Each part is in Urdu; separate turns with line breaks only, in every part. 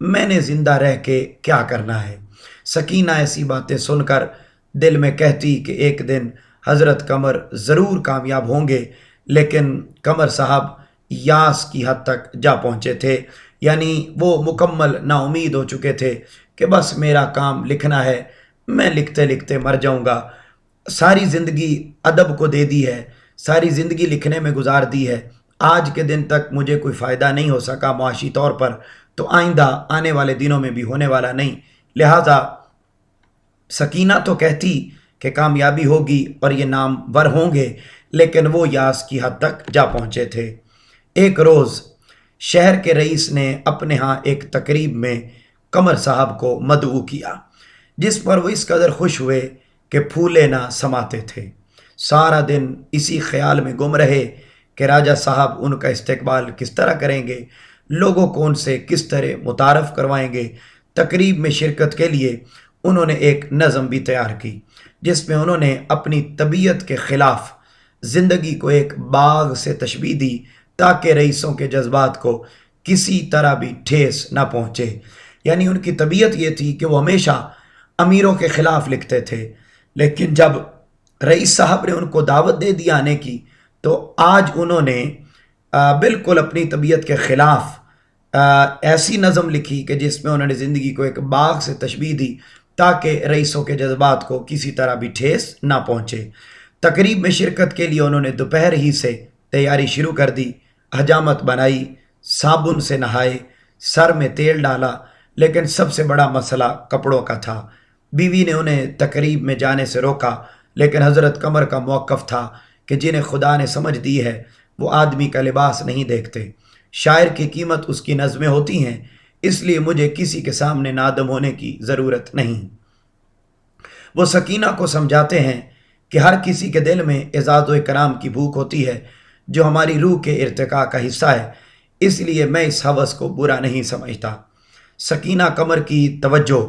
میں نے زندہ رہ کے کیا کرنا ہے؟ سکینہ ایسی باتیں سن کر دل میں کہتی کہ ایک دن حضرت قمر ضرور کامیاب ہوں گے، لیکن قمر صاحب یاس کی حد تک جا پہنچے تھے، یعنی وہ مکمل نا امید ہو چکے تھے کہ بس میرا کام لکھنا ہے، میں لکھتے لکھتے مر جاؤں گا، ساری زندگی ادب کو دے دی ہے، ساری زندگی لکھنے میں گزار دی ہے، آج کے دن تک مجھے کوئی فائدہ نہیں ہو سکا معاشی طور پر، تو آئندہ آنے والے دنوں میں بھی ہونے والا نہیں، لہٰذا سکینہ تو کہتی کہ کامیابی ہوگی اور یہ نامور ہوں گے، لیکن وہ یاس کی حد تک جا پہنچے تھے۔ ایک روز شہر کے رئیس نے اپنے ہاں ایک تقریب میں قمر صاحب کو مدعو کیا، جس پر وہ اس قدر خوش ہوئے کہ پھولے نہ سماتے تھے۔ سارا دن اسی خیال میں گم رہے کہ راجہ صاحب ان کا استقبال کس طرح کریں گے، لوگوں کو ان سے کس طرح متعارف کروائیں گے۔ تقریب میں شرکت کے لیے انہوں نے ایک نظم بھی تیار کی، جس میں انہوں نے اپنی طبیعت کے خلاف زندگی کو ایک باغ سے تشبیہ دی تاکہ رئیسوں کے جذبات کو کسی طرح بھی ٹھیس نہ پہنچے، یعنی ان کی طبیعت یہ تھی کہ وہ ہمیشہ امیروں کے خلاف لکھتے تھے، لیکن جب رئیس صاحب نے ان کو دعوت دے دی آنے کی تو آج انہوں نے بالکل اپنی طبیعت کے خلاف ایسی نظم لکھی کہ جس میں انہوں نے زندگی کو ایک باغ سے تشبیہ دی تاکہ رئیسوں کے جذبات کو کسی طرح بھی ٹھیس نہ پہنچے۔ تقریب میں شرکت کے لیے انہوں نے دوپہر ہی سے تیاری شروع کر دی، حجامت بنائی، صابن سے نہائے، سر میں تیل ڈالا، لیکن سب سے بڑا مسئلہ کپڑوں کا تھا۔ بیوی نے انہیں تقریب میں جانے سے روکا، لیکن حضرت قمر کا موقف تھا کہ جنہیں خدا نے سمجھ دی ہے وہ آدمی کا لباس نہیں دیکھتے، شاعر کی قیمت اس کی نظمیں ہوتی ہیں، اس لیے مجھے کسی کے سامنے نادم ہونے کی ضرورت نہیں۔ وہ سکینہ کو سمجھاتے ہیں کہ ہر کسی کے دل میں اعزاز و اکرام کی بھوک ہوتی ہے جو ہماری روح کے ارتقاء کا حصہ ہے، اس لیے میں اس ہوس کو برا نہیں سمجھتا۔ سکینہ قمر کی توجہ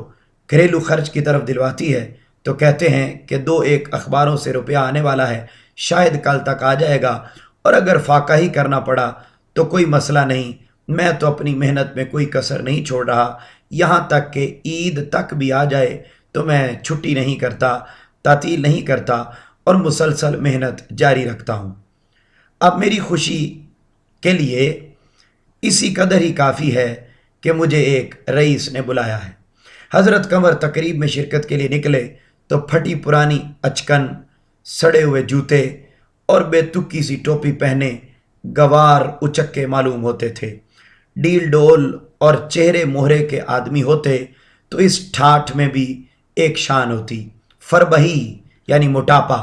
گھریلو خرچ کی طرف دلواتی ہے تو کہتے ہیں کہ 2-1 اخباروں سے روپیہ آنے والا ہے، شاید کل تک آ جائے گا، اور اگر فاقہ ہی کرنا پڑا تو کوئی مسئلہ نہیں، میں تو اپنی محنت میں کوئی کسر نہیں چھوڑ رہا، یہاں تک کہ عید تک بھی آ جائے تو میں چھٹی نہیں کرتا، تعطیل نہیں کرتا اور مسلسل محنت جاری رکھتا ہوں۔ اب میری خوشی کے لیے اسی قدر ہی کافی ہے کہ مجھے ایک رئیس نے بلایا ہے۔ حضرت قمر تقریب میں شرکت کے لیے نکلے تو پھٹی پرانی اچکن، سڑے ہوئے جوتے اور بے تکی سی ٹوپی پہنے گوار اچکے معلوم ہوتے تھے۔ ڈیل ڈول اور چہرے مہرے کے آدمی ہوتے تو اس ٹھاٹھ میں بھی ایک شان ہوتی۔ فربہی یعنی موٹاپا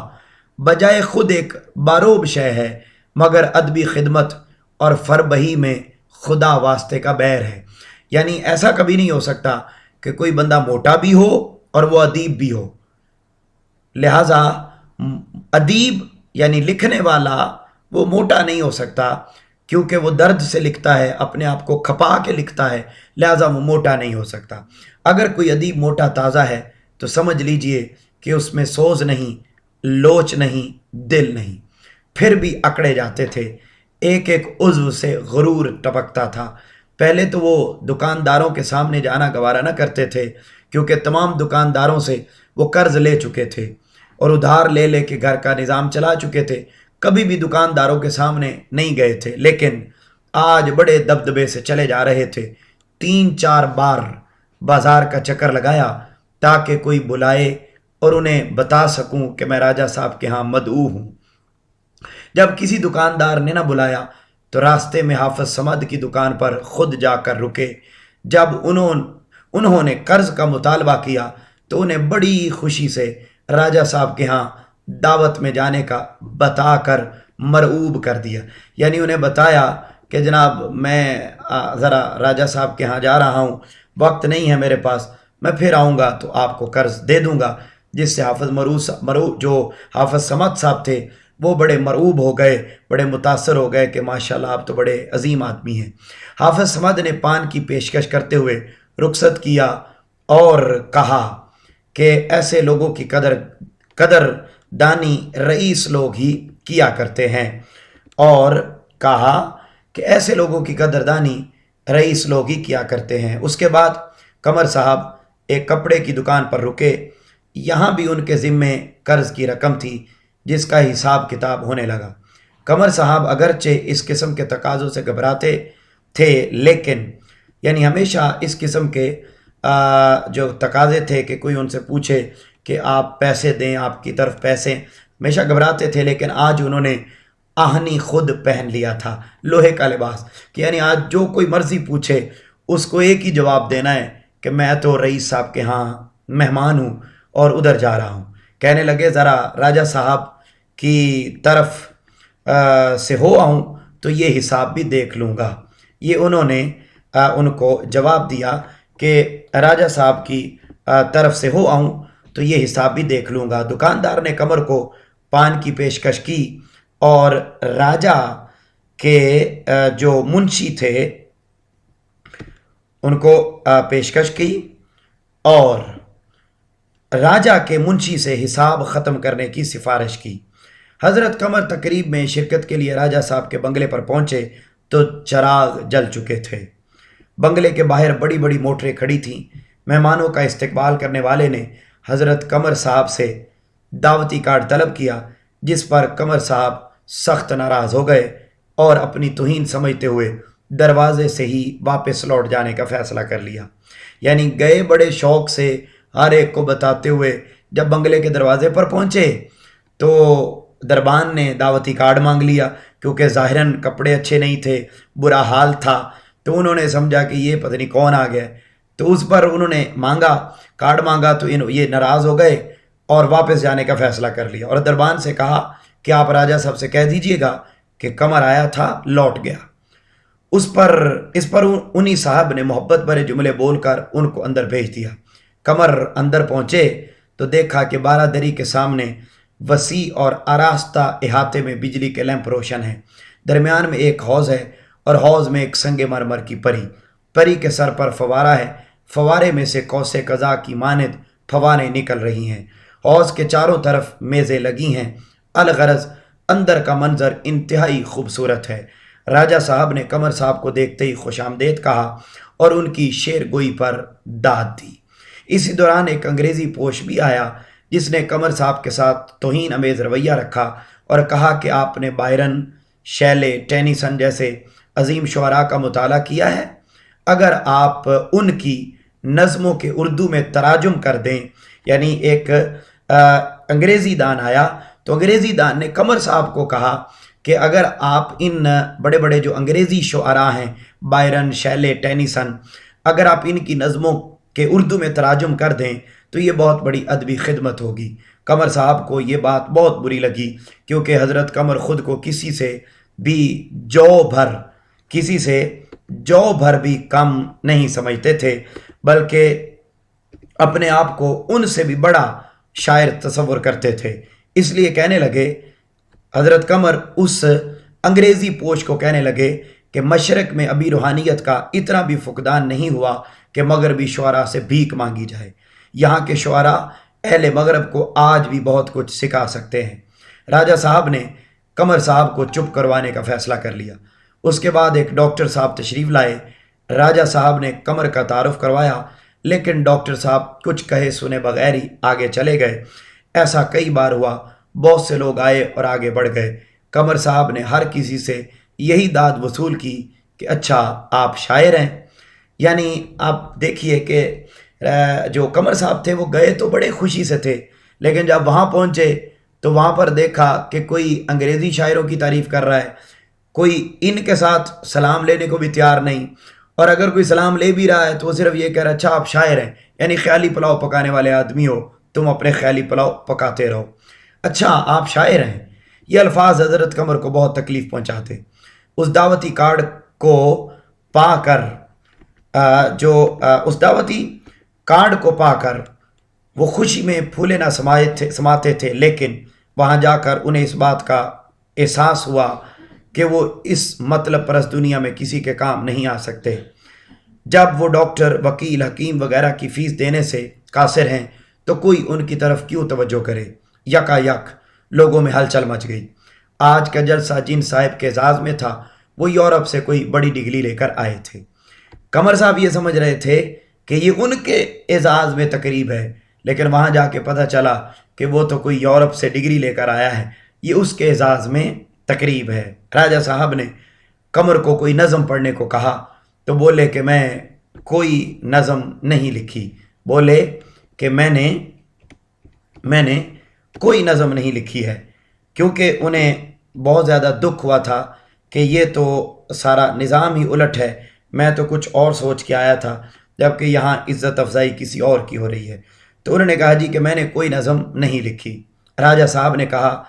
بجائے خود ایک باروب شے ہے، مگر ادبی خدمت اور فربہی میں خدا واسطے کا بیر ہے، یعنی ایسا کبھی نہیں ہو سکتا کہ کوئی بندہ موٹا بھی ہو اور وہ ادیب بھی ہو، لہٰذا ادیب یعنی لکھنے والا وہ موٹا نہیں ہو سکتا کیونکہ وہ درد سے لکھتا ہے، اپنے آپ کو کھپا کے لکھتا ہے، لہٰذا وہ موٹا نہیں ہو سکتا۔ اگر کوئی ادیب موٹا تازہ ہے تو سمجھ لیجئے کہ اس میں سوز نہیں، لوچ نہیں، دل نہیں۔ پھر بھی اکڑے جاتے تھے، ایک ایک عضو سے غرور ٹپکتا تھا۔ پہلے تو وہ دکانداروں کے سامنے جانا گوارا نہ کرتے تھے کیونکہ تمام دکانداروں سے وہ قرض لے چکے تھے اور ادھار لے لے کے گھر کا نظام چلا چکے تھے، کبھی بھی دکانداروں کے سامنے نہیں گئے تھے، لیکن آج بڑے دبدبے سے چلے جا رہے تھے۔ 3-4 بار بازار کا چکر لگایا تاکہ کوئی بلائے اور انہیں بتا سکوں کہ میں راجہ صاحب کے ہاں مدعو ہوں۔ جب کسی دکاندار نے نہ بلایا تو راستے میں حافظ صمد کی دکان پر خود جا کر رکے۔ جب انہوں نے قرض کا مطالبہ کیا تو انہیں بڑی خوشی سے راجہ صاحب کے ہاں دعوت میں جانے کا بتا کر مرعوب کر دیا، یعنی انہیں بتایا کہ جناب میں ذرا راجہ صاحب کے ہاں جا رہا ہوں، وقت نہیں ہے میرے پاس، میں پھر آؤں گا تو آپ کو قرض دے دوں گا، جس سے جو حافظ صمد صاحب تھے وہ بڑے مرعوب ہو گئے، بڑے متاثر ہو گئے کہ ماشاءاللہ آپ تو بڑے عظیم آدمی ہیں۔ حافظ صمد نے پان کی پیشکش کرتے ہوئے رخصت کیا اور کہا کہ ایسے لوگوں کی قدر دانی رئیس لوگ ہی کیا کرتے ہیں، اور کہا کہ ایسے لوگوں کی قدردانی رئیس لوگ ہی کیا کرتے ہیں۔ اس کے بعد قمر صاحب ایک کپڑے کی دکان پر رکے۔ یہاں بھی ان کے ذمے قرض کی رقم تھی جس کا حساب کتاب ہونے لگا۔ قمر صاحب اگرچہ اس قسم کے تقاضوں سے گھبراتے تھے، لیکن یعنی ہمیشہ اس قسم کے جو تقاضے تھے کہ کوئی ان سے پوچھے کہ آپ پیسے دیں، آپ کی طرف پیسے، ہمیشہ گھبراتے تھے، لیکن آج انہوں نے آہنی خود پہن لیا تھا، لوہے کا لباس، کہ یعنی آج جو کوئی مرضی پوچھے اس کو ایک ہی جواب دینا ہے کہ میں تو رئیس صاحب کے ہاں مہمان ہوں اور ادھر جا رہا ہوں۔ کہنے لگے ذرا راجہ صاحب کی طرف سے ہو آؤں تو یہ حساب بھی دیکھ لوں گا۔ یہ انہوں نے ان کو جواب دیا کہ راجہ صاحب کی طرف سے ہو آؤں تو یہ حساب بھی دیکھ لوں گا۔ دکاندار نے قمر کو پان کی پیشکش کی اور راجہ کے جو منشی تھے ان کو پیشکش کی اور راجہ کے منشی سے حساب ختم کرنے کی سفارش کی۔ حضرت قمر تقریب میں شرکت کے لیے راجہ صاحب کے بنگلے پر پہنچے تو چراغ جل چکے تھے۔ بنگلے کے باہر بڑی بڑی موٹریں کھڑی تھیں۔ مہمانوں کا استقبال کرنے والے نے حضرت قمر صاحب سے دعوتی کارڈ طلب کیا، جس پر قمر صاحب سخت ناراض ہو گئے اور اپنی توہین سمجھتے ہوئے دروازے سے ہی واپس لوٹ جانے کا فیصلہ کر لیا۔ یعنی گئے بڑے شوق سے ہر ایک کو بتاتے ہوئے، جب بنگلے کے دروازے پر پہنچے تو دربان نے دعوتی کارڈ مانگ لیا، کیونکہ ظاہراً کپڑے اچھے نہیں تھے، برا حال تھا، تو انہوں نے سمجھا کہ یہ پتہ نہیں کون آ گیا، تو اس پر انہوں نے کارڈ مانگا تو یہ ناراض ہو گئے اور واپس جانے کا فیصلہ کر لیا، اور دربان سے کہا کہ آپ راجہ صاحب سے کہہ دیجئے گا کہ قمر آیا تھا، لوٹ گیا۔ اس پر انہی صاحب نے محبت بھرے جملے بول کر ان کو اندر بھیج دیا۔ قمر اندر پہنچے تو دیکھا کہ بارہ دری کے سامنے وسیع اور آراستہ احاطے میں بجلی کے لیمپ روشن ہیں۔ درمیان میں ایک حوض ہے اور حوض میں ایک سنگ مرمر کی پری کے سر پر فوارہ ہے، فوارے میں سے قوس قزح کی مانند فواریں نکل رہی ہیں۔ حوض کے چاروں طرف میزیں لگی ہیں۔ الغرض اندر کا منظر انتہائی خوبصورت ہے۔ راجہ صاحب نے قمر صاحب کو دیکھتے ہی خوش آمدید کہا اور ان کی شعر گوئی پر داد دی۔ اسی دوران ایک انگریزی پوش بھی آیا جس نے قمر صاحب کے ساتھ توہین امیز رویہ رکھا اور کہا کہ آپ نے بائرن، شیلے، ٹینیسن جیسے عظیم شعراء کا مطالعہ کیا ہے؟ اگر آپ ان کی نظموں کے اردو میں تراجم کر دیں، یعنی ایک انگریزی دان آیا تو انگریزی دان نے قمر صاحب کو کہا کہ اگر آپ ان بڑے بڑے جو انگریزی شعراء ہیں، بائرن، شیلے، ٹینیسن، اگر آپ ان کی نظموں کے اردو میں تراجم کر دیں تو یہ بہت بڑی ادبی خدمت ہوگی۔ قمر صاحب کو یہ بات بہت بری لگی، کیونکہ حضرت قمر خود کو کسی سے جو بھر بھی کم نہیں سمجھتے تھے، بلکہ اپنے آپ کو ان سے بھی بڑا شاعر تصور کرتے تھے۔ اس لیے کہنے لگے، حضرت قمر اس انگریزی پوش کو کہنے لگے کہ مشرق میں ابھی روحانیت کا اتنا بھی فقدان نہیں ہوا کہ مغربی شعراء سے بھیک مانگی جائے۔ یہاں کے شعراء اہل مغرب کو آج بھی بہت کچھ سکھا سکتے ہیں۔ راجہ صاحب نے قمر صاحب کو چپ کروانے کا فیصلہ کر لیا۔ اس کے بعد ایک ڈاکٹر صاحب تشریف لائے۔ راجہ صاحب نے قمر کا تعارف کروایا، لیکن ڈاکٹر صاحب کچھ کہے سنے بغیر ہی آگے چلے گئے۔ ایسا کئی بار ہوا، بہت سے لوگ آئے اور آگے بڑھ گئے۔ قمر صاحب نے ہر کسی سے یہی داد وصول کی کہ اچھا آپ شاعر ہیں۔ یعنی آپ دیکھیے کہ جو قمر صاحب تھے وہ گئے تو بڑے خوشی سے تھے، لیکن جب وہاں پہنچے تو وہاں پر دیکھا کہ کوئی انگریزی شاعروں کی تعریف کر رہا ہے، کوئی ان کے ساتھ سلام لینے کو بھی تیار نہیں، اور اگر کوئی سلام لے بھی رہا ہے تو وہ صرف یہ کہہ رہا ہے اچھا آپ شاعر ہیں، یعنی خیالی پلاؤ پکانے والے آدمی ہو، تم اپنے خیالی پلاؤ پکاتے رہو، اچھا آپ شاعر ہیں۔ یہ الفاظ حضرت قمر کو بہت تکلیف پہنچاتے۔ اس دعوتی کارڈ کو پا کر وہ خوشی میں پھولے نہ سماتے تھے، لیکن وہاں جا کر انہیں اس بات کا احساس ہوا کہ وہ اس مطلب پرست دنیا میں کسی کے کام نہیں آ سکتے۔ جب وہ ڈاکٹر، وکیل، حکیم وغیرہ کی فیس دینے سے قاصر ہیں تو کوئی ان کی طرف کیوں توجہ کرے؟ یکا یک لوگوں میں ہلچل مچ گئی۔ آج کا جلسہ جن صاحب کے اعزاز میں تھا وہ یورپ سے کوئی بڑی ڈگری لے کر آئے تھے۔ قمر صاحب یہ سمجھ رہے تھے کہ یہ ان کے اعزاز میں تقریب ہے، لیکن وہاں جا کے پتہ چلا کہ وہ تو کوئی یورپ سے ڈگری لے کر آیا ہے، یہ اس کے اعزاز میں تقریب ہے۔ راجہ صاحب نے قمر کو کوئی نظم پڑھنے کو کہا تو بولے کہ میں کوئی نظم نہیں لکھی، بولے کہ میں نے کوئی نظم نہیں لکھی ہے، کیونکہ انہیں بہت زیادہ دکھ ہوا تھا کہ یہ تو سارا نظام ہی الٹ ہے، میں تو کچھ اور سوچ کے آیا تھا، جبکہ یہاں عزت افزائی کسی اور کی ہو رہی ہے۔ تو انہوں نے کہا جی کہ میں نے کوئی نظم نہیں لکھی۔ راجہ صاحب نے کہا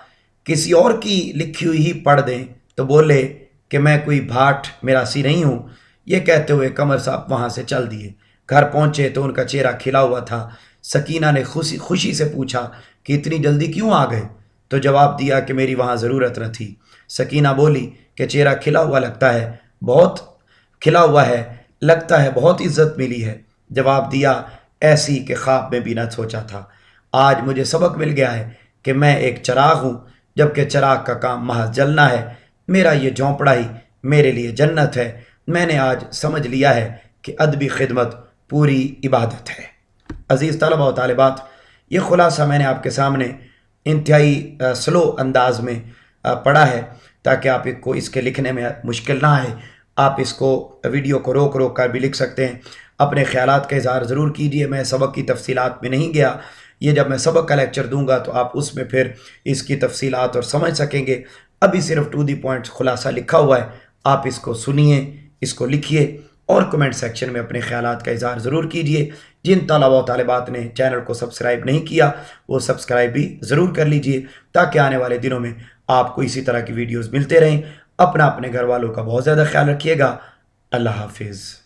کسی اور کی لکھی ہوئی ہی پڑھ دیں، تو بولے کہ میں کوئی بھاٹ میراثی نہیں ہوں۔ یہ کہتے ہوئے قمر صاحب وہاں سے چل دیے۔ گھر پہنچے تو ان کا چہرہ کھلا ہوا تھا۔ سکینہ نے خوشی سے پوچھا کہ اتنی جلدی کیوں آ گئے؟ تو جواب دیا کہ میری وہاں ضرورت نہ تھی۔ سکینہ بولی کہ چہرہ کھلا ہوا لگتا ہے، بہت کھلا ہوا ہے، لگتا ہے بہت عزت ملی ہے۔ جواب دیا ایسی کہ خواب میں بھی نہ سوچا تھا۔ آج مجھے سبق مل گیا ہے کہ میں ایک چراغ ہوں، جبکہ چراغ کا کام محض جلنا ہے۔ میرا یہ جھونپڑا ہی میرے لیے جنت ہے۔ میں نے آج سمجھ لیا ہے کہ ادبی خدمت پوری عبادت ہے۔ عزیز طلبہ و طالبات، یہ خلاصہ میں نے آپ کے سامنے انتہائی سلو انداز میں پڑھا ہے تاکہ آپ کو اس کے لکھنے میں مشکل نہ آئے۔ آپ اس کو ویڈیو کو روک روک کر بھی لکھ سکتے ہیں۔ اپنے خیالات کا اظہار ضرور کیجئے۔ میں سبق کی تفصیلات میں نہیں گیا، یہ جب میں سبق کا لیکچر دوں گا تو آپ اس میں پھر اس کی تفصیلات اور سمجھ سکیں گے۔ ابھی صرف ٹو دی پوائنٹ خلاصہ لکھا ہوا ہے، آپ اس کو سنیے، اس کو لکھیے اور کمنٹ سیکشن میں اپنے خیالات کا اظہار ضرور کیجئے۔ جن طلباء و طالبات نے چینل کو سبسکرائب نہیں کیا وہ سبسکرائب بھی ضرور کر لیجئے تاکہ آنے والے دنوں میں آپ کو اسی طرح کی ویڈیوز ملتے رہیں۔ اپنے گھر والوں کا بہت زیادہ خیال رکھیے گا۔ اللہ حافظ۔